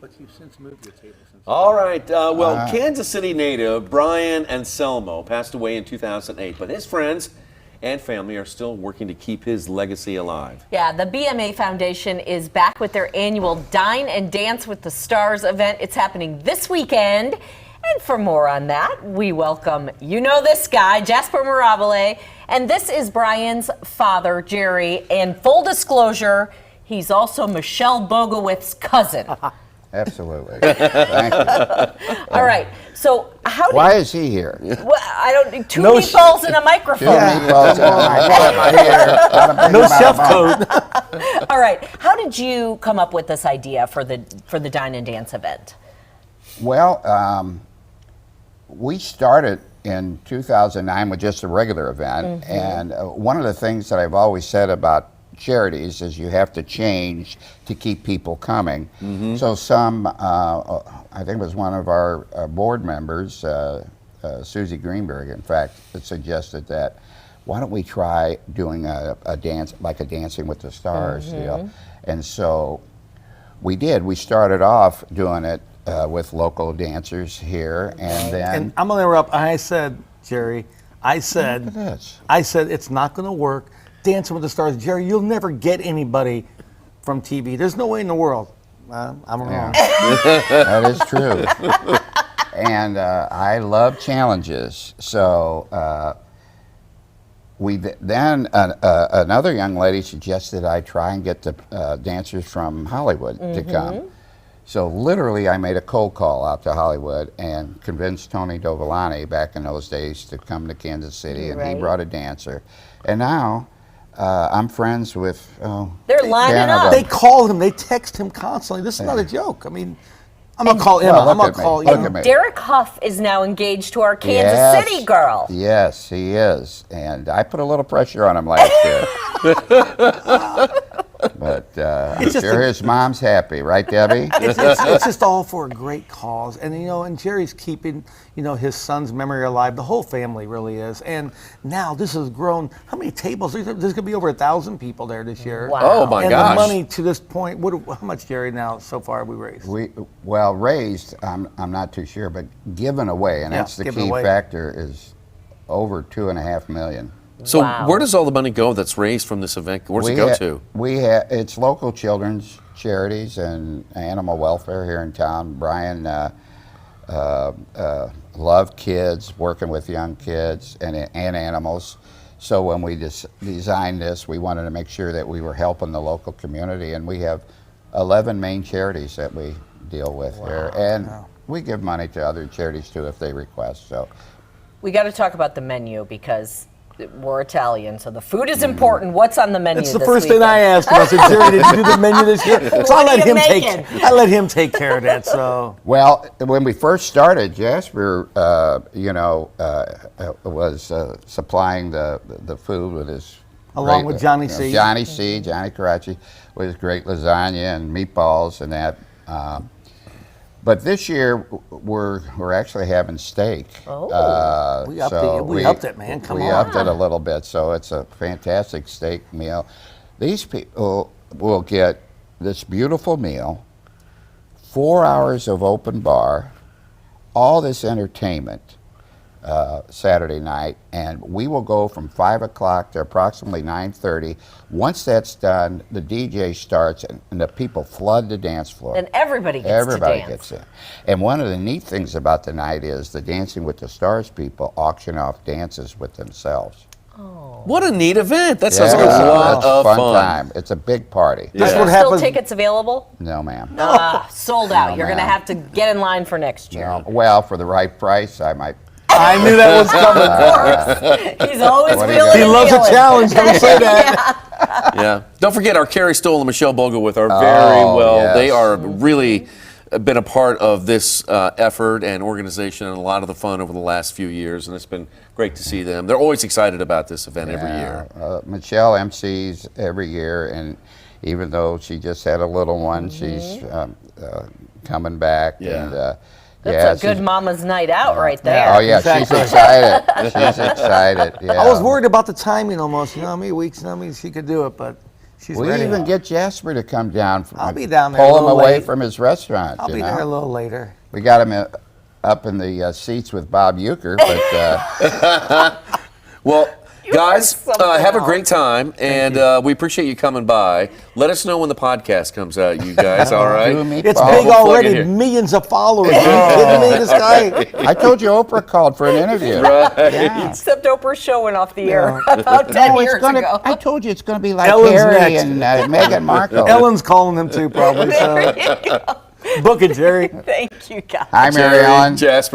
But you've since moved your table since. All right. Kansas City native Brian Anselmo passed away in 2008, but his friends and family are still working to keep his legacy alive. Yeah, the BMA Foundation is back with their annual Dine and Dance with the Stars event. It's happening this weekend. And for more on that, we welcome, you know this guy, Jasper Mirabile. And this is Brian's father, Jerry. And full disclosure, he's also Michelle Bogowith's cousin. Absolutely. Thank you. All right. So how Why is he here? Well, I don't. Two meatballs and a microphone. Meatballs and No chef code. All right. How did you come up with this idea for the Dine and Dance event? Well, we started in 2009 with just a regular event, and one of the things that I've always said about charities is you have to change to keep people coming. So I think it was one of our board members, Susie Greenberg, in fact, that suggested that why don't we try doing a dance, like a Dancing with the Stars deal. And so we did. We started off doing it with local dancers here, and then... And I'm going to interrupt. I said, Jerry, I said it's not going to work. Dancing with the Stars, Jerry, you'll never get anybody from TV. There's no way in the world. I'm wrong. That is true. And I love challenges. So then another young lady suggested I try and get the dancers from Hollywood to come. So literally I made a cold call out to Hollywood and convinced Tony Dovolani back in those days to come to Kansas City, and he brought a dancer. And now I'm friends with They're lining up. They call him. They text him constantly. This is not a joke. I mean, I'm going to call Emma. I'm going to call you. Derek Huff is now engaged to our Kansas City girl. Yes, he is. And I put a little pressure on him last year. But I'm sure his mom's happy, right, Debbie? It's just all for a great cause. And, and Jerry's keeping, his son's memory alive. The whole family really is. And now this has grown. How many tables? There's going to be over 1,000 people there this year. Wow. Oh, my gosh. And the money to this point, how much, Jerry, now so far have we raised? Raised, I'm not too sure, but given away, and that's the key factor, is over $2.5 million. So where does all the money go that's raised from this event? Where does it go to? It's local children's charities and animal welfare here in town. Brian loved kids, working with young kids and animals. So when we designed this, we wanted to make sure that we were helping the local community, and we have 11 main charities that we deal with here, and we give money to other charities too if they request. So we got to talk about the menu because we're Italian, so the food is important. What's on the menu? That's the first thing I asked him. I said, Jerry, did you do the menu this year? So I let him take care of that. So when we first started, Jasper, was supplying the food with his with Johnny C. Johnny Caracci with his great lasagna and meatballs and that. But this year we're actually having steak. We upped it, man. Come on. We upped it a little bit, so it's a fantastic steak meal. These people will get this beautiful meal, 4 hours of open bar, all this entertainment Saturday night, and we will go from 5 o'clock to approximately 9:30. Once that's done, the DJ starts and the people flood the dance floor. And everybody gets in. And one of the neat things about the night is the Dancing with the Stars people auction off dances with themselves. Oh. What a neat event. That sounds like a lot of fun. Time. It's a big party. Are there still tickets available? No, ma'am. Sold out. You're going to have to get in line for next year. No. Well, for the right price, I might. I knew that was coming. He's always reeling. He loves a challenge. Don't say that. Yeah. Don't forget our Carrie Stoll and Michelle Bogowith are very well. Yes. They are really been a part of this effort and organization and a lot of the fun over the last few years, and it's been great to see them. They're always excited about this event every year. Michelle MCs every year, and even though she just had a little one, she's coming back. Yeah. And, That's a good mama's night out right there. Oh, yeah, she's excited. She's excited, yeah. I was worried about the timing almost. How many weeks, how many she could do it, but She's We ready. even get Jasper to come down. I'll be down there a Pull him little away late. from his restaurant. I'll you be know? there a little later. We got him up in the seats with Bob Euchre, but Well, guys, something have a else. great time, and we appreciate you coming by. Let us know when the podcast comes out, you guys. All right. do me, It's Bob. big We'll plug it already. here. Millions of followers. Are you kidding me? This guy. I told you Oprah called for an interview. Yeah. Except Oprah's show went off the air about 10 No, it's years gonna, ago. I told you it's going to be like Ellen's Harry next. and Meghan Markle. Ellen's calling him too, probably. So. Book it, Jerry. Thank you, guys. Hi, Mary Jerry, Ellen. Jasper.